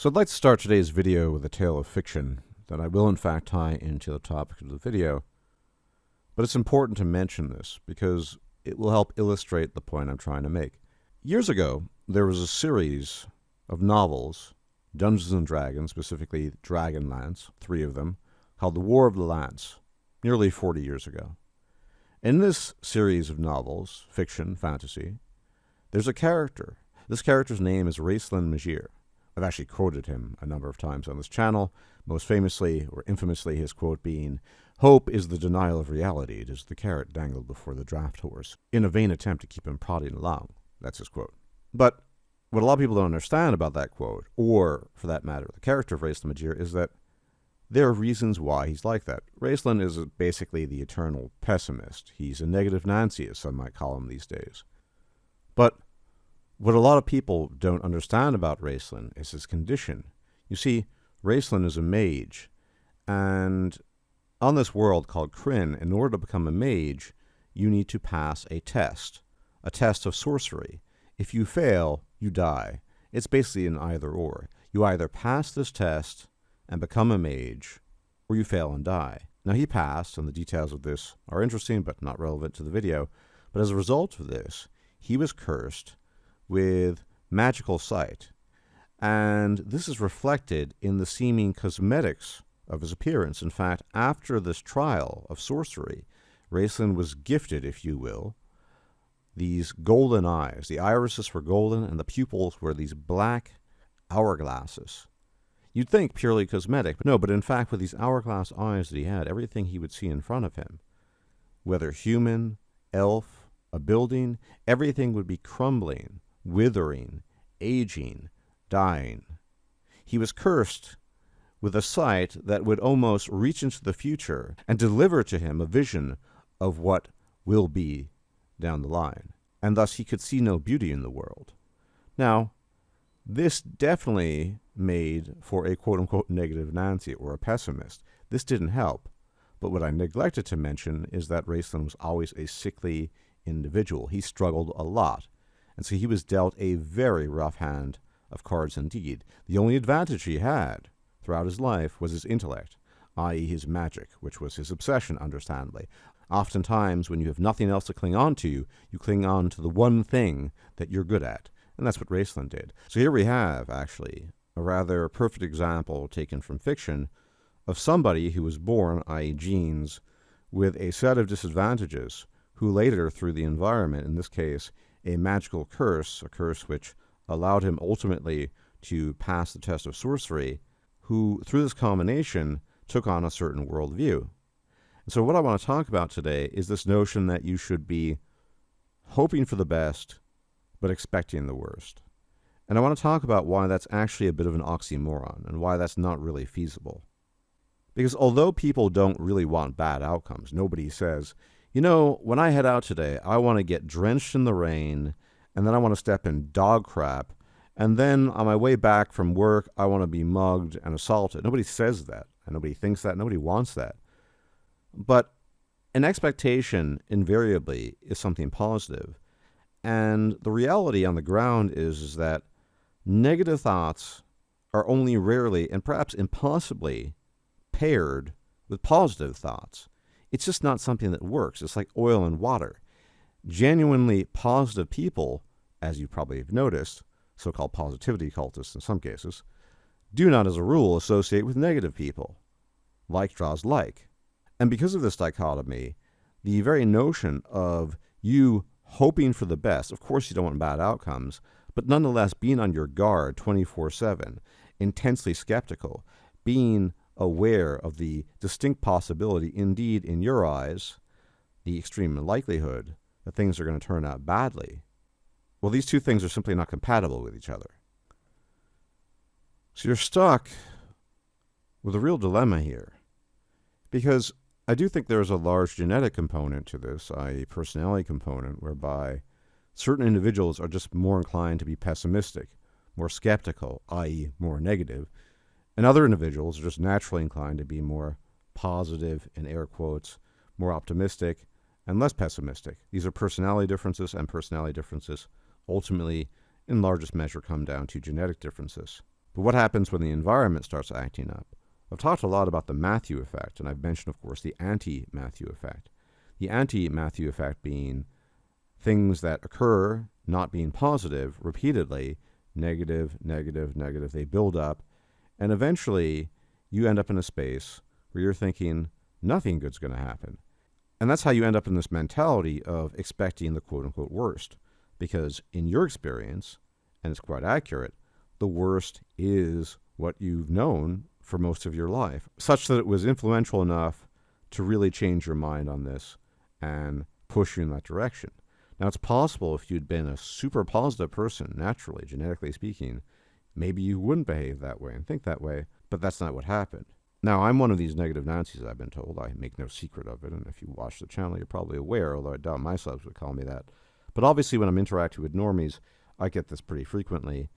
So I'd like to start today's video with a tale of fiction that I will in fact tie into the topic of the video. But it's important to mention this because it will help illustrate the point I'm trying to make. Years ago, there was a series of novels, Dungeons and Dragons, specifically Dragonlance, 3 of them, called The War of the Lance, nearly 40 years ago. In this series of novels, fiction, fantasy, there's a character. This character's name is Raistlin. I've actually quoted him a number of times on this channel, most famously or infamously his quote being, "Hope is the denial of reality. It is the carrot dangled before the draft horse," in a vain attempt to keep him prodding along. That's his quote. But what a lot of people don't understand about that quote, or for that matter, the character of Raistlin, is that there are reasons why he's like that. Raistlin is basically the eternal pessimist. He's a negative Nancy, as some might call him these days. But what a lot of people don't understand about Raistlin is his condition. You see, Raistlin is a mage, and on this world called Kryn, in order to become a mage, you need to pass a test of sorcery. If you fail, you die. It's basically an either-or. You either pass this test and become a mage, or you fail and die. Now, he passed, and the details of this are interesting but not relevant to the video, but as a result of this, he was cursed with magical sight, and this is reflected in the seeming cosmetics of his appearance. In fact, after this trial of sorcery, Raistlin was gifted, if you will, these golden eyes. The irises were golden, and the pupils were these black hourglasses. You'd think purely cosmetic, but no, but in fact, with these hourglass eyes that he had, everything he would see in front of him, whether human, elf, a building, everything would be crumbling, withering, aging, dying. He was cursed with a sight that would almost reach into the future and deliver to him a vision of what will be down the line, and thus he could see no beauty in the world. Now, this definitely made for a quote-unquote negative Nancy or a pessimist. This didn't help, but what I neglected to mention is that Raistlin was always a sickly individual. He struggled a lot, and so he was dealt a very rough hand of cards indeed. The only advantage he had throughout his life was his intellect, i.e. his magic, which was his obsession, understandably. Oftentimes, when you have nothing else to cling on to, you cling on to the one thing that you're good at, and that's what Raistlin did. So here we have, actually, a rather perfect example taken from fiction of somebody who was born, i.e. genes, with a set of disadvantages, who later, through the environment, in this case, a magical curse, a curse which allowed him ultimately to pass the test of sorcery, who, through this combination, took on a certain worldview. And so what I want to talk about today is this notion that you should be hoping for the best, but expecting the worst. And I want to talk about why that's actually a bit of an oxymoron, and why that's not really feasible. Because although people don't really want bad outcomes, nobody says, you know, when I head out today, I want to get drenched in the rain, and then I want to step in dog crap, and then on my way back from work, I want to be mugged and assaulted. Nobody says that, and nobody thinks that, nobody wants that. But an expectation, invariably, is something positive. And the reality on the ground is that negative thoughts are only rarely, and perhaps impossibly, paired with positive thoughts. It's just not something that works. It's like oil and water. Genuinely positive people, as you probably have noticed, so-called positivity cultists in some cases, do not as a rule associate with negative people. Like draws like. And because of this dichotomy, the very notion of you hoping for the best, of course you don't want bad outcomes, but nonetheless being on your guard 24/7, intensely skeptical, being aware of the distinct possibility, indeed in your eyes, the extreme likelihood that things are going to turn out badly, well, these two things are simply not compatible with each other. So you're stuck with a real dilemma here, because I do think there is a large genetic component to this, i.e. personality component, whereby certain individuals are just more inclined to be pessimistic, more skeptical, i.e. more negative, and other individuals are just naturally inclined to be more positive, in air quotes, more optimistic, and less pessimistic. These are personality differences, and personality differences ultimately, in largest measure, come down to genetic differences. But what happens when the environment starts acting up? I've talked a lot about the Matthew effect, and I've mentioned, of course, the anti-Matthew effect. The anti-Matthew effect being things that occur not being positive repeatedly, negative, negative, negative. They build up, and eventually you end up in a space where you're thinking nothing good's going to happen. And that's how you end up in this mentality of expecting the quote-unquote worst. Because in your experience, and it's quite accurate, the worst is what you've known for most of your life, such that it was influential enough to really change your mind on this and push you in that direction. Now, it's possible if you'd been a super positive person, naturally, genetically speaking, maybe you wouldn't behave that way and think that way, but that's not what happened. Now, I'm one of these negative Nancy's, I've been told. I make no secret of it, and if you watch the channel, you're probably aware, although I doubt my subs would call me that. But obviously, when I'm interacting with normies, I get this pretty frequently,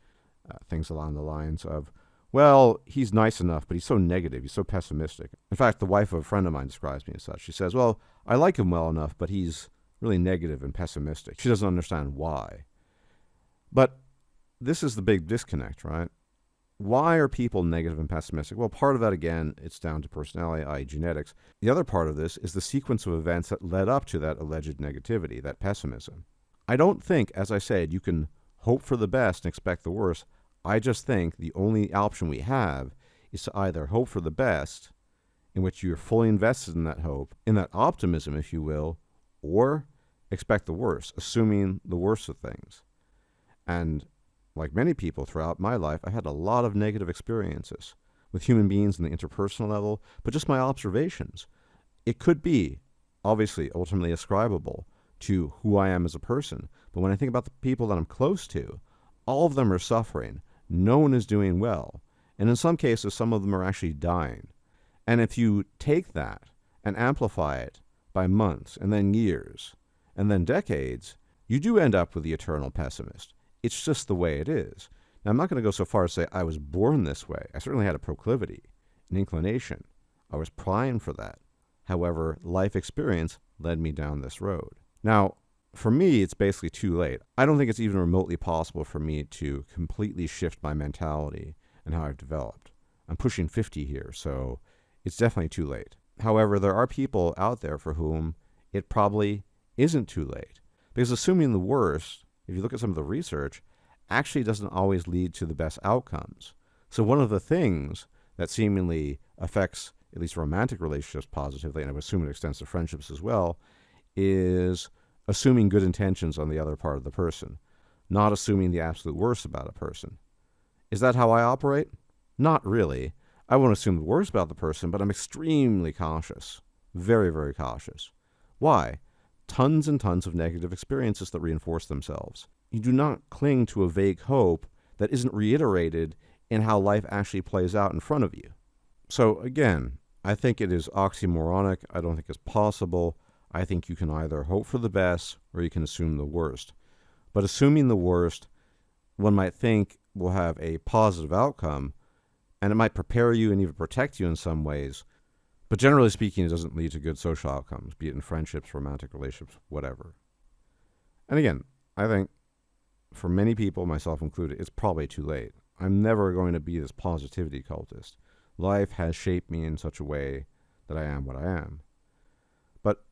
things along the lines of, well, he's nice enough, but he's so negative, he's so pessimistic. In fact, the wife of a friend of mine describes me as such. She says, well, I like him well enough, but he's really negative and pessimistic. She doesn't understand why. But this is the big disconnect, right? Why are people negative and pessimistic? Well, part of that, again, it's down to personality, i.e. genetics. The other part of this is the sequence of events that led up to that alleged negativity, that pessimism. I don't think, as I said, you can hope for the best and expect the worst. I just think the only option we have is to either hope for the best, in which you're fully invested in that hope, in that optimism, if you will, or expect the worst, assuming the worst of things. And like many people throughout my life, I had a lot of negative experiences with human beings on the interpersonal level, but just my observations. It could be, obviously, ultimately ascribable to who I am as a person. But when I think about the people that I'm close to, all of them are suffering. No one is doing well. And in some cases, some of them are actually dying. And if you take that and amplify it by months and then years and then decades, you do end up with the eternal pessimist. It's just the way it is. Now, I'm not going to go so far as to say I was born this way. I certainly had a proclivity, an inclination. I was primed for that. However, life experience led me down this road. Now, for me, it's basically too late. I don't think it's even remotely possible for me to completely shift my mentality and how I've developed. I'm pushing 50 here, so it's definitely too late. However, there are people out there for whom it probably isn't too late. Because assuming the worst, if you look at some of the research, actually doesn't always lead to the best outcomes. So one of the things that seemingly affects at least romantic relationships positively, and I would assume it extends to friendships as well, is assuming good intentions on the other part of the person, not assuming the absolute worst about a person. Is that how I operate? Not really. I won't assume the worst about the person, but I'm extremely cautious. Very, very cautious. Why? Tons and tons of negative experiences that reinforce themselves. You do not cling to a vague hope that isn't reiterated in how life actually plays out in front of you. So again, I think it is oxymoronic. I don't think it's possible. I think you can either hope for the best or you can assume the worst. But assuming the worst, one might think will have a positive outcome, and it might prepare you and even protect you in some ways. But generally speaking, it doesn't lead to good social outcomes, be it in friendships, romantic relationships, whatever. And again, I think for many people, myself included, it's probably too late. I'm never going to be this positivity cultist. Life has shaped me in such a way that I am what I am. But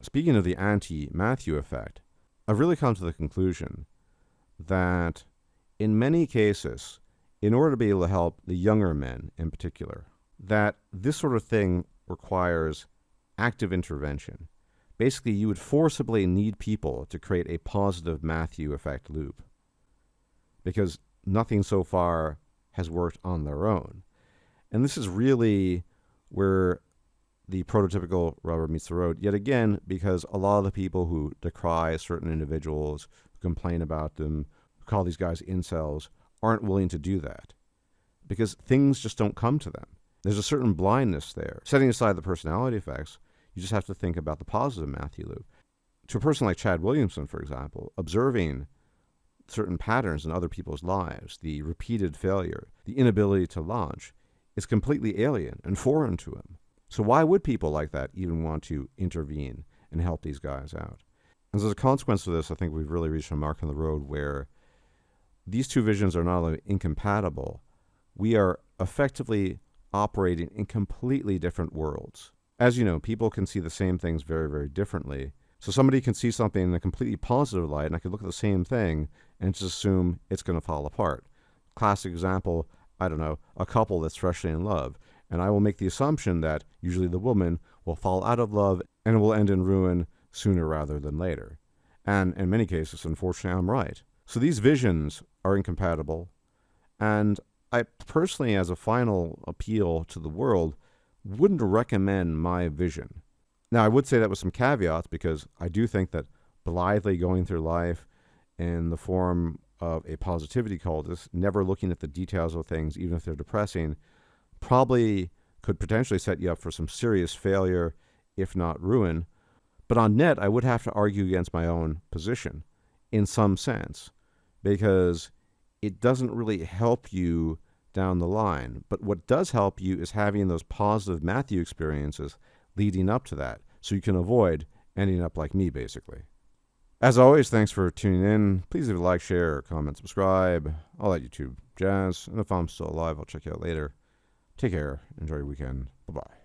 speaking of the anti-Matthew effect, I've really come to the conclusion that in many cases, in order to be able to help the younger men in particular, that this sort of thing requires active intervention. Basically, you would forcibly need people to create a positive Matthew effect loop, because nothing so far has worked on their own. And this is really where the prototypical rubber meets the road, yet again, because a lot of the people who decry certain individuals, who complain about them, who call these guys incels, aren't willing to do that, because things just don't come to them. There's a certain blindness there. Setting aside the personality effects, you just have to think about the positive Matthew loop. To a person like Chad Williamson, for example, observing certain patterns in other people's lives, the repeated failure, the inability to launch, is completely alien and foreign to him. So why would people like that even want to intervene and help these guys out? And as a consequence of this, I think we've really reached a mark on the road where these two visions are not only incompatible, we are effectively operating in completely different worlds. As you know, people can see the same things very, very differently. So somebody can see something in a completely positive light, and I could look at the same thing and just assume it's going to fall apart. Classic example, I don't know, a couple that's freshly in love. And I will make the assumption that usually the woman will fall out of love and will end in ruin sooner rather than later. And in many cases, unfortunately, I'm right. So these visions are incompatible. And I personally, as a final appeal to the world, wouldn't recommend my vision. Now, I would say that with some caveats, because I do think that blithely going through life in the form of a positivity cultist, never looking at the details of things, even if they're depressing, probably could potentially set you up for some serious failure, if not ruin. But on net, I would have to argue against my own position in some sense, because it doesn't really help you down the line. But what does help you is having those positive Matthew experiences leading up to that, so you can avoid ending up like me, basically. As always, thanks for tuning in. Please leave a like, share, comment, subscribe, all that YouTube jazz. And if I'm still alive, I'll check you out later. Take care. Enjoy your weekend. Bye-bye.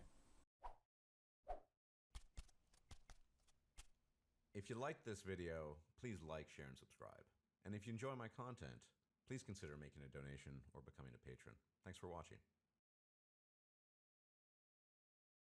If you liked this video, please like, share, and subscribe. And if you enjoy my content, please consider making a donation or becoming a patron. Thanks for watching.